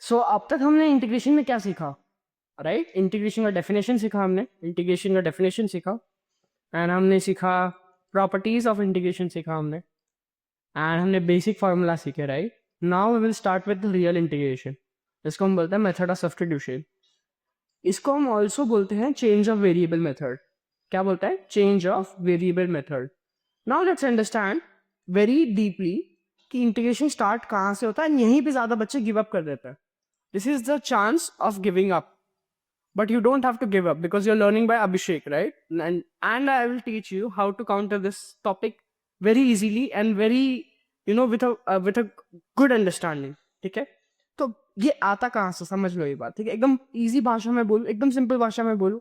सो अब तक हमने इंटीग्रेशन में क्या सीखा, राइट? इंटीग्रेशन का डेफिनेशन सीखा हमने, इंटीग्रेशन का डेफिनेशन सीखा, एंड हमने सीखा प्रॉपर्टीज ऑफ इंटीग्रेशन सीखा हमने, एंड हमने बेसिक फार्मूला सीखे, right? Now we will start with the real integration. इसको हम बोलते हैं मेथड ऑफ सब्स्टिट्यूशन। इसको हम ऑल्सो बोलते हैं चेंज ऑफ वेरिएबल मेथड। क्या बोलता है? Change of variable method. Now let's understand very deeply कि इंटीग्रेशन स्टार्ट कहाँ से होता है, यहीं पे ज्यादा बच्चे गिव अप कर देते हैं। This is the chance of giving up, but you don't have to give up because you're learning by Abhishek, right? And I will teach you how to counter this topic very easily and very, with a good understanding. ठीक है? तो ये आता कहाँ से, समझ लो ये बात, ठीक है? एकदम इजी भाषा में बोलूं, एकदम सिंपल भाषा में बोलूं,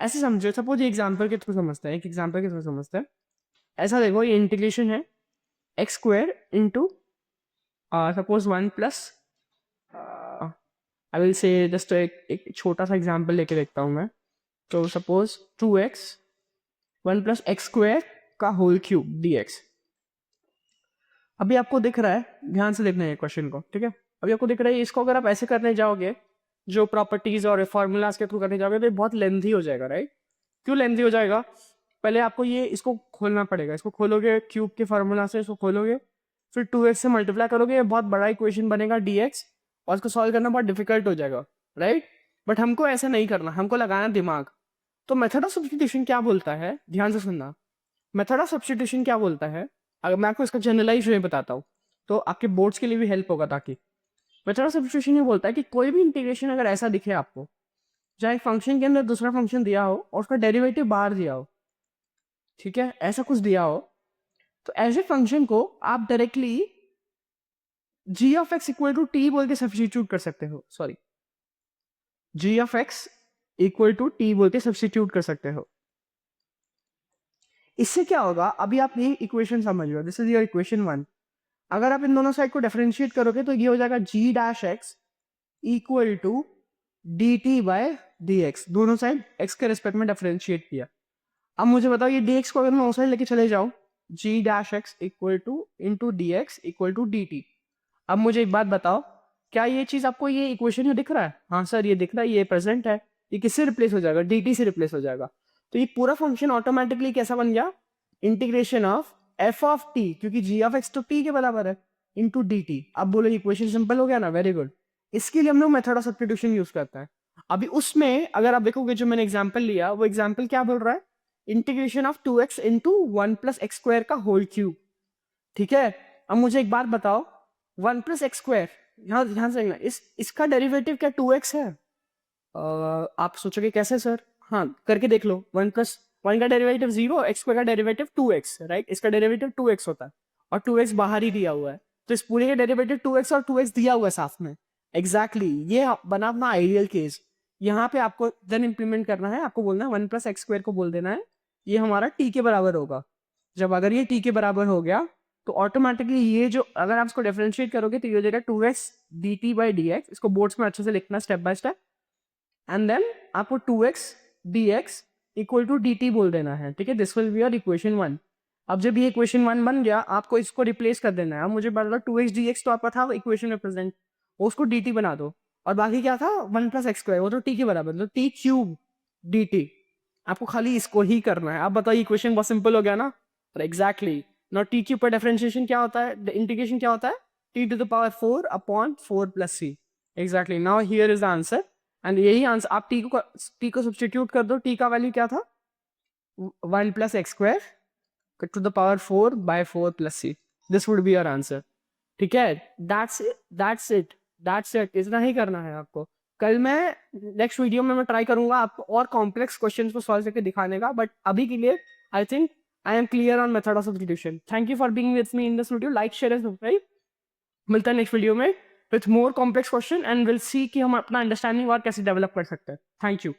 ऐसे समझो। सपोज ये एग्जाम्पल के थ्रू समझते हैं, एक एग्जाम्पल के थ्रू समझते हैं। ऐसा देखो, ये इंटीग्रेशन है x square into suppose 1 plus, I will say just एक छोटा सा एग्जाम्पल लेके देखता हूँ मैं। तो सपोज 2x 1 + x² का होल क्यूब dx। अभी आपको दिख रहा है, ध्यान से देखना है क्वेश्चन को, ठीक है? अभी आपको दिख रहा है, इसको अगर आप ऐसे करने जाओगे, जो प्रॉपर्टीज और फॉर्मूलाज के थ्रू करने जाओगे, तो ये बहुत लेंथी हो जाएगा, राइट? क्यों लेंथी हो जाएगा? पहले आपको ये इसको खोलना पड़ेगा। इसको खोलोगे क्यूब के फार्मूला से, इसको खोलोगे, फिर 2x से मल्टीप्लाई करोगे, ये बहुत बड़ा इक्वेशन बनेगा dx, और इसको सॉल्व करना बहुत डिफिकल्ट हो जाएगा, राइट? बट हमको ऐसा नहीं करना, हमको लगाना दिमाग। तो मेथड ऑफ सब्स्टिट्यूशन क्या बोलता है, ध्यान से सुनना। मेथड ऑफ सब्स्टिट्यूशन क्या बोलता है, अगर मैं आपको इसका जनरलाइज वे बताता हूँ तो आपके बोर्ड्स के लिए भी हेल्प होगा। ताकि मेथड ऑफ सब्स्टिट्यूशन ये बोलता है कि कोई भी इंटीग्रेशन अगर ऐसा दिखे आपको, चाहे फंक्शन के अंदर दूसरा फंक्शन दिया हो और उसका डेरिवेटिव बाहर दिया हो, ठीक है, ऐसा कुछ दिया हो, तो ऐसे फंक्शन को आप directly g of x equal to T बोल के सब्स्टिट्यूट कर सकते हो। Sorry, g of x equal to T बोल के सब्स्टिट्यूट कर सकते हो। इससे क्या होगा, अभी आप ये इक्वेशन समझ लो, दिस इज योर इक्वेशन 1। अगर आप इन दोनों साइड को डिफरेंशिएट करोगे तो ये हो जाएगा g' equal to D T by D X. दोनों साइड x के रिस्पेक्ट में डिफरेंशिएट किया। अब मुझे बताओ, ये dx को अगर मैं उस साइड लेके चले जाऊं, g' equal to into D X equal to D T. अब मुझे एक बात बताओ, क्या ये चीज आपको ये इक्वेशन में दिख रहा है? हाँ सर, ये दिख रहा है, ये प्रेजेंट है। ये किससे रिप्लेस हो जाएगा? dt से रिप्लेस हो जाएगा। तो ये पूरा फंक्शन ऑटोमेटिकली कैसा बन गया? Integration of f of t, क्योंकि g ऑफ x तो t के बराबर है, इंटू dt। अब बोलो इक्वेशन सिंपल हो गया ना? Very good. इसके लिए हम लोग मेथड ऑफ सब्स्टिट्यूशन यूज करते हैं। अभी उसमें अगर आप देखोगे, जो मैंने एग्जाम्पल लिया, वो एग्जाम्पल क्या बोल रहा है? Integration of 2x into 1 + x² का होल क्यूब, ठीक है? अब मुझे एक बात बताओ, 1 + x², यहाँ ध्यान से देखना, इसका डेरिवेटिव क्या 2x है? आप सोचोगे कैसे सर? हाँ, करके देख लो। 1 का डेरिवेटिव 0, x² का डेरिवेटिव 2x, राइट? इसका डेरिवेटिव 2x होता है और 2x बाहर ही दिया हुआ है, तो इस पूरे का डेरिवेटिव 2x और 2x दिया हुआ है साथ में। एग्जैक्टली ये बना अपना आइडियल केस। यहाँ पे आपको देन इंप्लीमेंट करना है, आपको बोलना है 1 + x² को बोल देना है ये हमारा t के बराबर होगा। जब अगर ये t के बराबर हो गया तो ऑटोमेटिकली ये जो, अगर आप इसको डिफरेंशिएट करोगे तो ये हो जाएगा 2x dt/dx। इसको बोर्ड्स में अच्छे से लिखना step by step, and then आपको 2x dx equal to dt बोल देना है, ठीक है? This will be your equation 1। अब जब ये इक्वेशन 1 बन गया, आपको इसको रिप्लेस कर देना है। अब मुझे बता दो 2x dx तो आपका था इक्वेशन में प्रेजेंट, उसको dt बना दो, और बाकी क्या था 1 + x², वो तो t के बराबर, तो t³ dt। आपको खाली इसको ही करना है। आप बताइए, इक्वेशन बहुत सिंपल हो गया ना? एग्जैक्टली। नॉट t³ पर डिफरेंशिएशन क्या होता है, इंटीग्रेशन क्या होता है? t⁴ upon 4 + c। Exactly, now here is the answer, and यही आंसर। आप t को सब्स्टिट्यूट कर दो। t का वैल्यू क्या था? 1 + x² to the power 4 by 4 + c। This would be your answer, ठीक है? That's it. इतना ही करना है आपको। कल मैं नेक्स्ट वीडियो में मैं ट्राई करूंगा आपको और कॉम्प्लेक्स क्वेश्चंस को सॉल्व करके दिखाने का, बट अभी के लिए I think I am clear on method of substitution. Thank you for being with me in this video. Like, share and subscribe. मिलता है नेक्स्ट वीडियो में with more complex question, and will see कि हम अपना understanding और कैसे develop कर सकते हैं। Thank you.